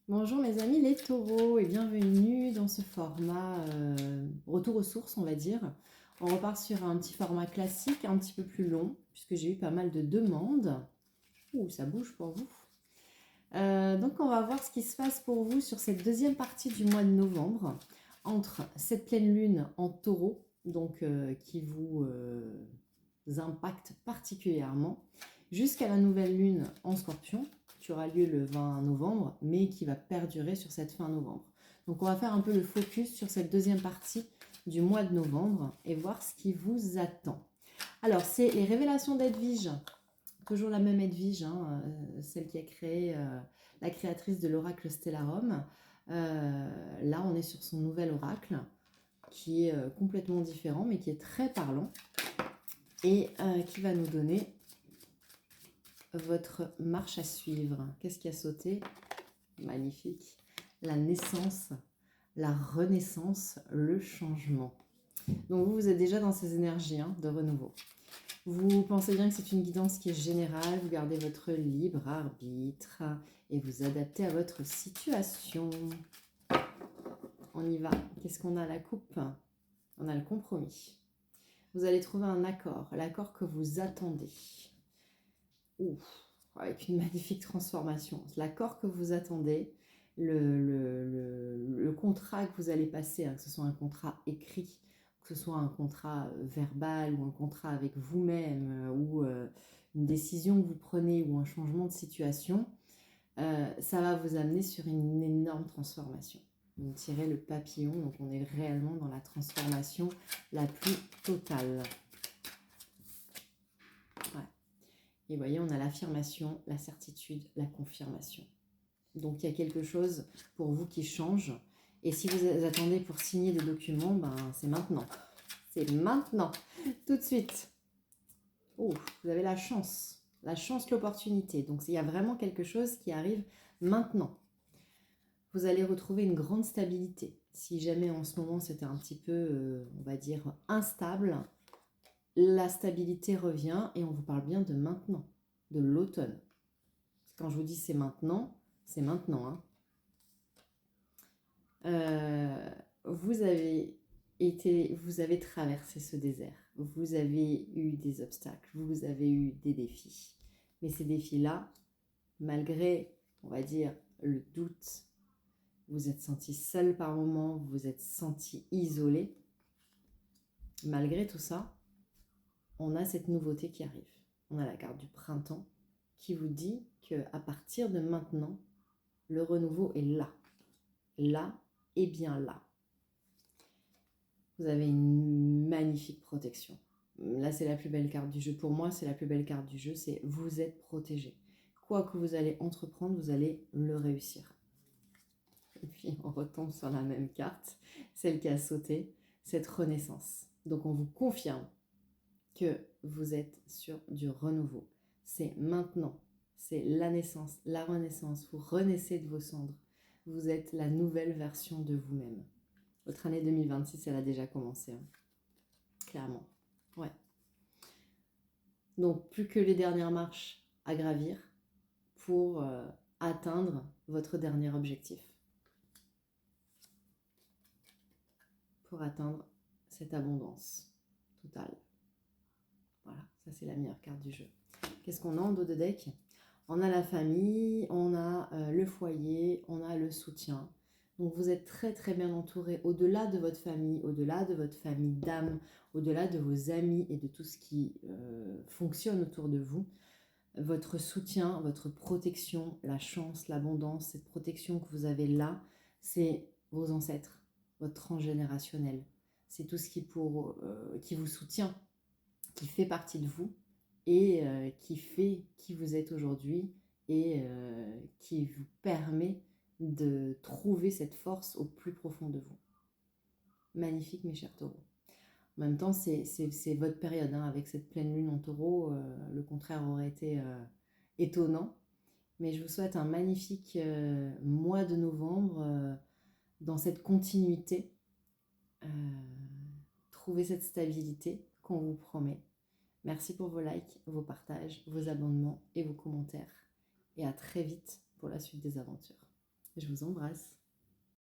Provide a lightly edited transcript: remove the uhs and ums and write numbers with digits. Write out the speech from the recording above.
Bonjour mes amis les taureaux et bienvenue dans ce format retour aux sources on va dire. On repart sur un petit format classique, un petit peu plus long, puisque j'ai eu pas mal de demandes. Ouh, ça bouge pour vous. Donc on va voir ce qui se passe pour vous sur cette deuxième partie du mois de novembre, entre cette pleine lune en taureau, donc qui vous impacte particulièrement, jusqu'à la nouvelle lune en scorpion, qui aura lieu le 20 novembre, mais qui va perdurer sur cette fin novembre. Donc on va faire un peu le focus sur cette deuxième partie du mois de novembre et voir ce qui vous attend. Alors c'est les révélations d'Edwige, toujours la même Edwige, hein, celle qui a créé, la créatrice de l'oracle Stellarum. Là on est sur son nouvel oracle, qui est complètement différent, mais qui est très parlant, et qui va nous donner votre marche à suivre. Qu'est-ce qui a sauté? Magnifique. La naissance, la renaissance, le changement. Donc vous êtes déjà dans ces énergies de renouveau. Vous pensez bien que c'est une guidance qui est générale, vous gardez votre libre arbitre et vous adaptez à votre situation. On y va. Qu'est-ce qu'on a à la coupe? On a le compromis. Vous allez trouver un accord, l'accord que vous attendez. Ouf, avec une magnifique transformation. L'accord que vous attendez, le contrat que vous allez passer, que ce soit un contrat écrit, que ce soit un contrat verbal ou un contrat avec vous-même ou une décision que vous prenez ou un changement de situation, ça va vous amener sur une énorme transformation. Vous tirez le papillon, donc on est réellement dans la transformation la plus totale. Ouais. Et vous voyez, on a l'affirmation, la certitude, la confirmation. Donc il y a quelque chose pour vous qui change. Et si vous attendez pour signer des documents, ben, c'est maintenant. C'est maintenant, tout de suite. Oh, vous avez la chance, l'opportunité. Donc il y a vraiment quelque chose qui arrive maintenant. Vous allez retrouver une grande stabilité. Si jamais en ce moment c'était un petit peu, on va dire, instable, la stabilité revient et on vous parle bien de maintenant, de l'automne. Quand je vous dis c'est maintenant, c'est maintenant. Hein. Vous avez traversé ce désert. Vous avez eu des obstacles, vous avez eu des défis. Mais ces défis-là, malgré, on va dire, le doute, vous êtes senti seul par moments, vous vous êtes senti isolé. Malgré tout ça, on a cette nouveauté qui arrive. On a la carte du printemps qui vous dit qu'à partir de maintenant, le renouveau est là. Là et bien là. Vous avez une magnifique protection. Là, c'est la plus belle carte du jeu. Pour moi, c'est la plus belle carte du jeu, c'est vous êtes protégé. Quoi que vous allez entreprendre, vous allez le réussir. Et puis, on retombe sur la même carte, celle qui a sauté, cette renaissance. Donc, on vous confirme que vous êtes sur du renouveau. C'est maintenant, c'est la naissance, la renaissance. Vous renaissez de vos cendres. Vous êtes la nouvelle version de vous-même. Votre année 2026, elle a déjà commencé, hein. Clairement. Ouais. Donc, plus que les dernières marches à gravir pour atteindre votre dernier objectif. Pour atteindre cette abondance totale. Voilà, ça c'est la meilleure carte du jeu. Qu'est-ce qu'on a en dos de deck? On a la famille, on a le foyer, on a le soutien. Donc vous êtes très très bien entouré au-delà de votre famille, au-delà de votre famille d'âme, au-delà de vos amis et de tout ce qui fonctionne autour de vous. Votre soutien, votre protection, la chance, l'abondance, cette protection que vous avez là, c'est vos ancêtres, votre transgénérationnel. C'est tout ce qui vous soutient, qui fait partie de vous et qui fait qui vous êtes aujourd'hui et qui vous permet de trouver cette force au plus profond de vous. Magnifique mes chers taureaux. En même temps, c'est votre période, hein, avec cette pleine lune en taureau, le contraire aurait été étonnant. Mais je vous souhaite un magnifique mois de novembre dans cette continuité. Trouvez cette stabilité qu'on vous promet. Merci pour vos likes, vos partages, vos abonnements et vos commentaires. Et à très vite pour la suite des aventures. Je vous embrasse.